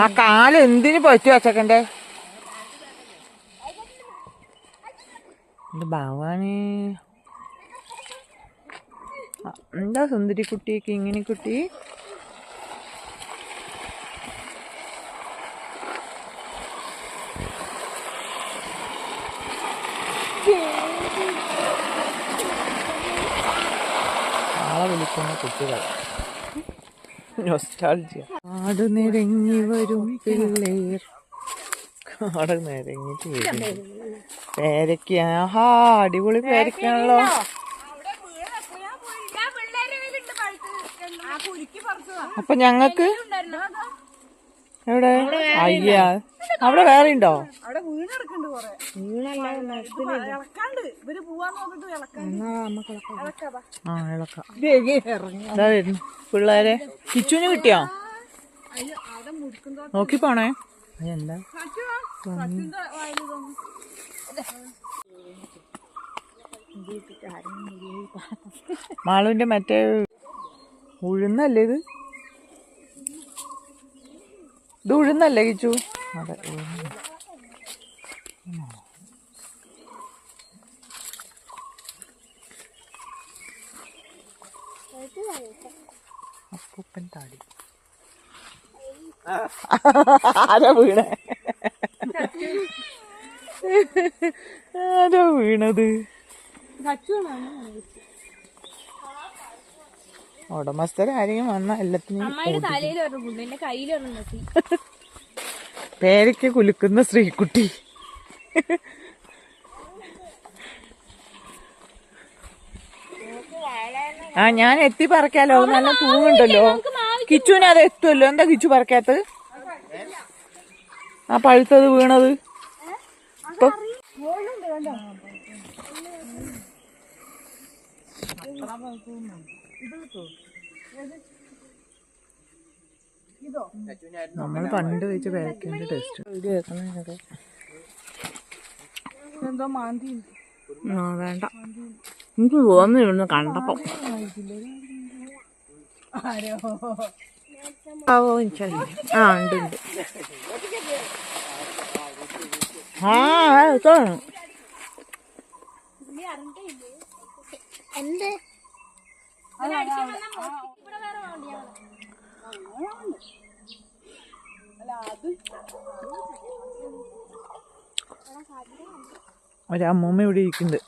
ആ കാല് എന്തിനു പറ്റു വച്ചക്കണ്ടേ ഭഗവാന്. എന്താ സുന്ദരിക്കുട്ടി കിങ്ങിണിക്കുട്ടി? ആളെ വിളിക്കുന്ന കുട്ടികൾ. കാട് നിരങ്ങി വരും പിള്ളേർ. കാട് നിരങ്ങിട്ട് വരും. പേരക്ക. ഹാ, അടിപൊളി പേരക്കാണല്ലോ. അപ്പൊ ഞങ്ങക്ക് എവിടെ? അയ്യാ, അവിടെ വേറെ ഉണ്ടോ? ആ, ഇളക്കാം. ഇതാ വരുന്നു പിള്ളേരെ. കിച്ചുവിന് കിട്ടിയോ? നോക്കി പോണേ. എന്താ മാളുവിന്റെ മറ്റേ ഉഴുന്നല്ലേ ഇത്? ഇത് ഉഴുന്നല്ലേ കിച്ചു? അതെ, അപ്പൂപ്പൻ താടി. ആരാ വീണേ? ആരാ വീണത്? ഉടമസ്ഥരാരെയും വന്ന എല്ലാത്തിനും പേരയ്ക്ക് കുലുക്കുന്ന ശ്രീകുട്ടി. ആ, ഞാൻ എത്തി പറക്കാലോ. നല്ല തൂങ്ങുണ്ടല്ലോ. കിച്ചുവിന് അത് എത്തുമല്ലോ. എന്താ കിച്ചു പറക്കാത്തത്? ആ പഴുത്തത് വീണത്. നമ്മൾ പണ്ട് വെച്ച് പേരക്കന്റെ ടേസ്റ്റ് എന്തോ മാന്തി. വേണ്ട, എനിക്ക് തോന്നുന്നു ഇവിടുന്ന് കണ്ടപ്പോ. ആ, ഉണ്ട് ഉണ്ട്. ആ, ഒരമ്മൂമ്മ ഇവിടെ ഇരിക്കുന്നുണ്ട്.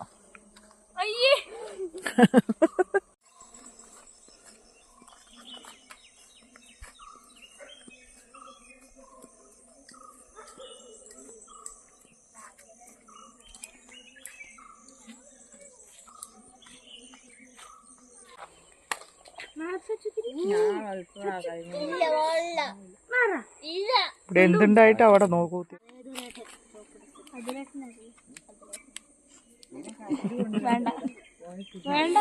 ഇവിടെ എന്തുണ്ടായിട്ട് അവിടെ നോക്കൂ. വേണ്ട വേണ്ട.